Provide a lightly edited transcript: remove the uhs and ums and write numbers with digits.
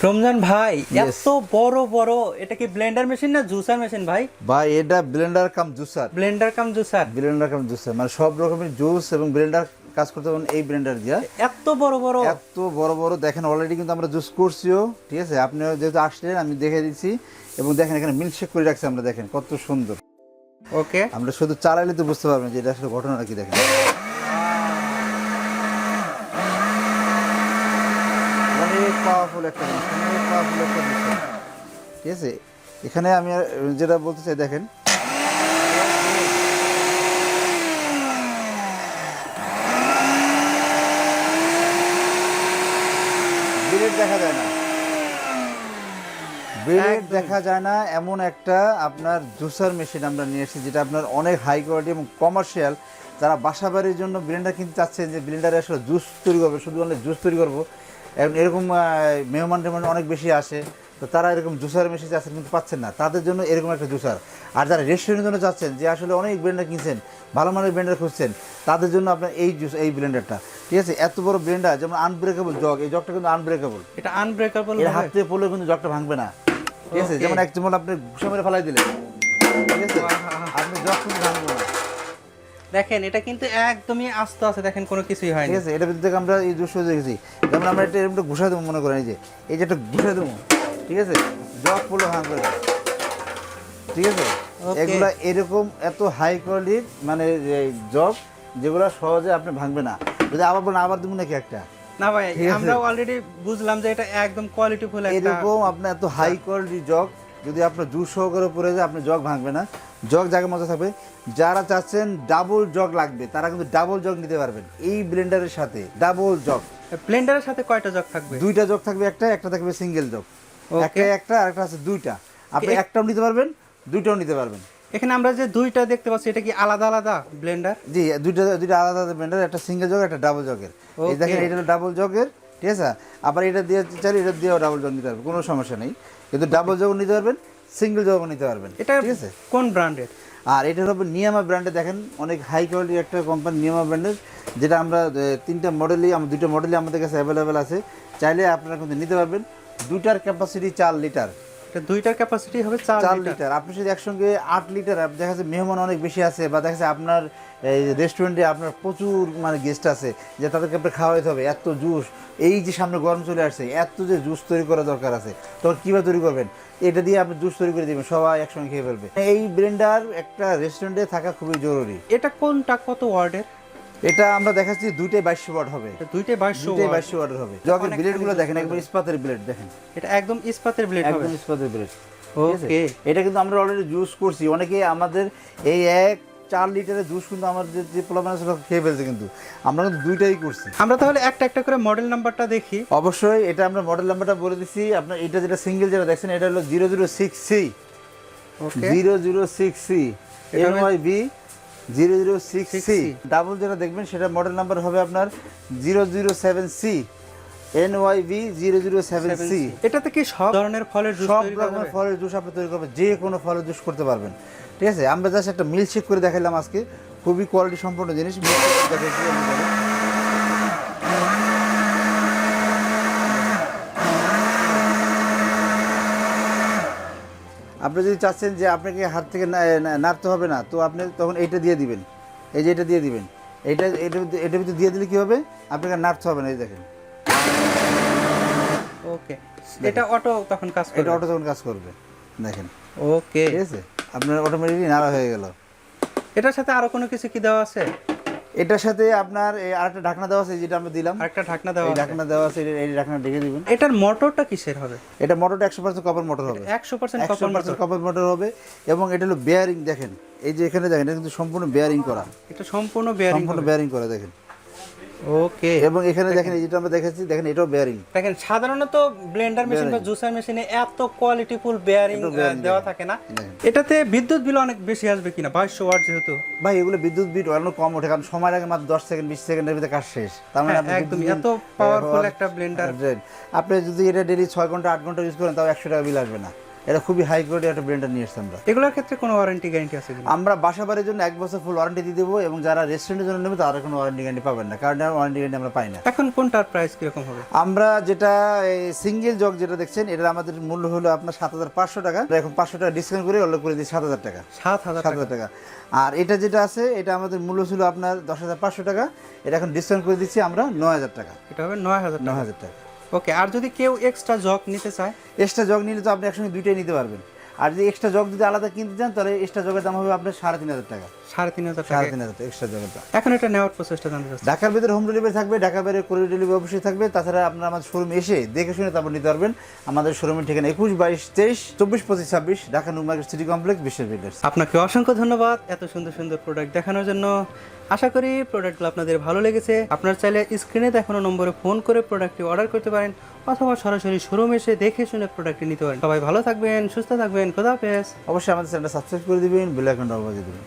রমজান ভাই, এত বড় বড় এটা কি ব্লেন্ডার মেশিন না জুসার মেশিন ভাই? ভাই এটা ব্লেন্ডার কাম জুসার। ব্লেন্ডার কাম জুসার। ব্লেন্ডার কাম জুসার মানে সব রকমের জুস এবং ব্লেন্ডার কাজ করতে পারেন এই ব্লেন্ডার দিয়া। এত বড় বড় এত বড় বড় দেখেন, অলরেডি কিন্তু আমরা জুস করছিও, ঠিক আছে? আপনি যেহেতু আসলেন আমি দেখে দিচ্ছি এবং দেখেন এখানে মিল্কশেক করে রাখছি আমরা, দেখেন কত সুন্দর। ওকে, আমরা শুধু চালাইলে তো বুঝতে পারবেন যে এটা আসলে ঘটনাটা কি। দেখেন অনেক পাওয়ারফুল একটা জিনিস, অনেক পাওয়ারফুল একটা জিনিস, ঠিক আছে? এখানে আমি যেটা বলতে চাই দেখেন, ব্লেড দেখা যায় না, ব্লেড দেখা যায় না এমন একটা আপনার জুসার মেশিন আমরা নিয়ে এসেছি, যেটা আপনার অনেক হাই কোয়ালিটি এবং কমার্শিয়াল। যারা বাসা বাড়ির জন্য ব্লেন্ডার কিনতে চাচ্ছেন যে ব্লেন্ডারে আসলে জুস তৈরি করবে, শুধু অনেক জুস তৈরি করবো, এরকম মেহমান টেহমান অনেক বেশি আসে, তো তারা এরকম জুসার মেশিন চাচ্ছেন কিন্তু পাচ্ছেন না, তাদের জন্য এরকম একটা জুসার। আর যারা রেস্টুরেন্টের জন্য চাচ্ছেন যে আসলে অনেক ব্লেন্ডার কিনছেন, ভালো মানের ব্লেন্ডার খুঁজছেন, তাদের জন্য আপনার এই ব্লেন্ডারটা, ঠিক আছে? এত বড় ব্লেন্ডার, যেমন আনব্রেকেবল জগ, এই জগটা কিন্তু আনব্রেকেবল, এটা আনব্রেকেবল, এর হাতে পড়লে কিন্তু জগটা ভাঙবে না, ঠিক আছে? যেমন এক যেমন আপনি ঘুষা মেরে ফেলাই দিলেন, ঠিক আছে, আপনি জগ কিন্তু ভাঙবে না। দেখেন এটা কিন্তু একদমই আস্তে আছে, দেখেন কোনো কিছুই হয়নি, ঠিক আছে? এটা ভিতর থেকে আমরা এই জুস দেখেছি, যেমন আমরা এটা এরকম ঘুষা দেবো, মনে করেন এই যে একটা ঘুষা দেবো, ঠিক আছে, জগ পড়লে ভাঙবে না, ঠিক আছে? এগুলা এরকম এত হাই কোয়ালিটির মানে জগ, যেগুলো সহজে আপনি ভাঙবে না। যদি আবার বলেন আবার দেবো নাকি একটা, না ভাই, আমরা অলরেডি বুঝলাম যে এটা একদম কোয়ালিটিফুল একটা। এরকম আপনার এত হাই কোয়ালিটি জগ যদি আপনার জুস সহকারে পড়ে যায়, আপনি জগ ভাঙবে না, জগ জায়গায় মজা থাকবে। যারা চাচ্ছেন ডাবল জগ লাগবে, তারা কিন্তু ডাবল জগ নিতে পারবেন এই ব্লেন্ডারের সাথে। ডাবল জগ, ব্লেন্ডারের সাথে কয়টা জগ থাকবে? দুইটা জগ থাকবে, একটা থাকবে সিঙ্গেল জগ, একটা আর একটা আছে দুইটা। আপনি একটাও নিতে পারবেন, দুইটাও নিতে পারবেন। এখানে আমরা যে দুইটা দেখতে পাচ্ছি, এটা কি আলাদা আলাদা ব্লেন্ডার? জি, দুইটা আলাদা আলাদা ব্লেন্ডার, একটা সিঙ্গেল জগ, একটা ডাবল জগের। এই দেখেন এটা হলো ডাবল জগের, ঠিক আছে? আবার এটা দিয়ে চাইলে এটা দিয়েও ডাবল জগ নিতে পারবেন, কোনো সমস্যা নেই। কিন্তু ডাবল জগ নিতে পারবেন, সিঙ্গেল জগও নিতে পারবেন, এটা ঠিক আছে? কোন ব্র্যান্ডের? আর এটা হবে নিয়ামা ব্র্যান্ডে, দেখেন অনেক হাই কোয়ালিটির একটা কোম্পানি নিয়ামা ব্র্যান্ডের, যেটা আমরা দুইটা মডেলই আমাদের কাছে অ্যাভেলেবেল আছে, চাইলে আপনারা কিন্তু নিতে পারবেন। দুইটার ক্যাপাসিটি 4 লিটার, দুইটার ক্যাপাসিটি হবে 4 লিটার। আপনি যদি একসঙ্গে 8 লিটার, দেখা যাচ্ছে মেহমান অনেক বেশি আছে, বা দেখা যাচ্ছে আপনার এই রেস্টুরেন্টে আপনার প্রচুর মানে গেস্ট আছে, যে তাদেরকে আপনার খাওয়াইতে হবে এত জুস, এই যে সামনে গরম চলে আসছে, এত যে জুস তৈরি করা দরকার আছে, তখন কীভাবে তৈরি করবেন? এটা দিয়ে আপনি জুস তৈরি করে দেবেন, সবাই একসঙ্গে খেয়ে ফেলবে। এই ব্লেন্ডার একটা রেস্টুরেন্টে থাকা খুবই জরুরি। এটা কোনটা কত ওয়াটের? এটা আমরা দেখাচ্ছি দুইটাই 2200 ওয়াট হবে, দুইটাই 2200 ওয়াটের হবে। জগের ব্লেডগুলো দেখেন, একবার ইস্পাতের ব্লেড, দেখেন এটা একদম ইস্পাতের ব্লেড হবে, একদম ইস্পাতের ব্লেড। ওকে, এটা কিন্তু আমরা অলরেডি জুস করছি, অনেকে আমাদের এই 4 লিটারের জুস কিন্তু আমাদের যে পোলাপান আছে খেয়ে ফেলছে, কিন্তু আমরা কিন্তু দুইটাই করছি। আমরা তাহলে একটা একটা করে মডেল নাম্বারটা দেখি। অবশ্যই, এটা আমরা মডেল নাম্বারটা বলে দিচ্ছি আপনার। এটা যেটা সিঙ্গেল যেটা দেখছেন, এটা হলো 006C, ওকে 006C NYB 006C। ডাবল যেটা দেখবেন সেটা মডেল নাম্বার হবে আপনার 007C NYB 007C। এটাতে কি সব ধরনের ফলের জুস সব তৈরি করা রকমের যাবে? ফলের জুস আপনি তৈরি করবেন, যে কোনো ফলের জুস করতে পারবেন, ঠিক আছে? আমরা জাস্ট একটা মিল্কশেক করে দেখাইলাম আজকে, খুবই কোয়ালিটি সম্পন্ন জিনিস। আপনি যদি চাচ্ছেন যে আপনাকে হাত থেকে নাড়তে হবে না, তো আপনি তখন এইটা দিয়ে দিবেন, এই যে এটা দিয়ে দিবেন, এটা ভিতরে দিয়ে দিলে কি হবে, আপনাকে নাড়তে হবে না। এই দেখেন, ওকে, এটা অটো তখন কাজ করবে, এটা অটো তখন কাজ করবে, দেখেন, ওকে, ঠিক আছে? আপনার অটোমেটিকলি নাড়া হয়ে গেল। এটার সাথে আরো কোনো কিছু কি দেওয়া আছে? এটার সাথে আপনার এই আরেকটা ঢাকনা দেওয়া আছে, যেটা আমরা দিলাম, আরেকটা ঢাকনা দেওয়া এই আছে। ঢাকনা দেওয়া আছে, এই ঢাকনা ঢেকে দিবেন। এটার মোটরটা কিসের হবে? এটা মোটরটা 100% কপার মোটর হবে, 100% কপার মোটর, কপার মোটর হবে। এবং এটা হলো বেয়ারিং, দেখেন এই যে এখানে দেখেন, এটা কিন্তু সম্পূর্ণ বেয়ারিং করা, এটা সম্পূর্ণ বেয়ারিং করা, দেখেন, ওকে। এবং এখানে দেখেন এই যেটা আমরা দেখাচ্ছি, দেখেন এটাও বেয়ারিং। দেখেন সাধারণত ব্লেন্ডার মেশিন বা জুসার মেশিনে এত কোয়ালিটিফুল বেয়ারিং দেওয়া থাকে না। এটাতে বিদ্যুৎ বিল অনেক বেশি আসবে কিনা 2200 ওয়াট যেহেতু? ভাই এগুলো বিদ্যুৎ বিল অনেক কম ওঠে, কারণ সময় লাগে মাত্র 10 সেকেন্ড 20 সেকেন্ডের ভিতরে কাজ শেষ। তার মানে একদম এত পাওয়ারফুল একটা ব্লেন্ডার, আপনি যদি এটা ডেইলি 6 ঘন্টা 8 ঘন্টা ইউজ করেন, তাও 100 টাকা বিল আসবে না, এটা খুবই হাই কোয়ালিটি একটা ব্লেন্ডার নিয়ে এসেছি আমরা। এগুলোর ক্ষেত্রে কোনো ওয়ারেন্টি গ্যারান্টি আছে কিনা? আমরা বাসাবাড়ির জন্য 1 বছর ফুল ওয়ারেন্টি দিয়ে দেবো, এবং যারা রেস্টুরেন্টের জন্য নেবে তারা কোনো ওয়ারেন্টি গ্যারান্টি পাবেন না, কারণ ওয়ারেন্টি গ্যারান্টি আমরা পাই না। এখন কোনটার প্রাইস কিরকম হবে? আমরা যেটা সিঙ্গেল জগ যেটা দেখছেন, এটা আমাদের মূল্য হলো আপনার 7,500 টাকা। আমরা এখন 500 টাকা ডিসকাউন্ট করে অল্প করে দিই 7,000 টাকা। 7,000 টাকা। আর এটা যেটা আছে, এটা আমাদের মূল্য ছিল আপনার 10,500 টাকা, এটা এখন ডিসকাউন্ট করে দিচ্ছি আমরা 9,000 টাকা। এটা হবে 9,000 টাকা। ওকে, আর যদি কেউ এক্সট্রা জগ নিতে চায়? এক্সট্রা জগ নিলে তো আপনি একসঙ্গে দুইটাই নিতে পারবেন। আর যদি এক্সট্রা জগ যদি আলাদা কিনতে চান, তাহলে এক্সট্রা জগের দাম হবে আপনার 3,500 টাকা। 3,500 টাকা এক্সট্রা জগের দাম। এখন এটা নেওয়ার প্রসেসটা জানতে চাচ্ছি। ঢাকার ভিতরে হোম ডেলিভারি থাকবে, ঢাকার বাইরে কুরিয়ার ডেলিভারি অবশ্যই থাকবে। তাছাড়া আপনারা আমাদের শোরুমে এসে দেখে শুনে তারপর নিতে পারবেন। আমাদের শোরুমের ঠিকানা 21, 22, 23, 24, 25, 26 Dhaka new market city complex, বিশ্বের বিল্ডার্স। আপনাকে অসংখ্য ধন্যবাদ এত সুন্দর সুন্দর প্রোডাক্ট দেখানোর জন্য। আশা করি প্রোডাক্টগুলো আপনাদের ভালো লেগেছে। আপনারা চাইলে স্ক্রিনে দেখানো নম্বরে ফোন করে প্রোডাক্টটি অর্ডার করতে পারেন, অথবা সরাসরি শোরুমে এসে দেখে শুনে প্রোডাক্টটি নিতে পারেন। সবাই ভালো থাকবেন, সুস্থ থাকবেন, খোদা হাফেজ। অবশ্যই আমাদের চ্যানেলটা সাবস্ক্রাইব করে দিবেন, বেল আইকনটা বাজিয়ে দিবেন।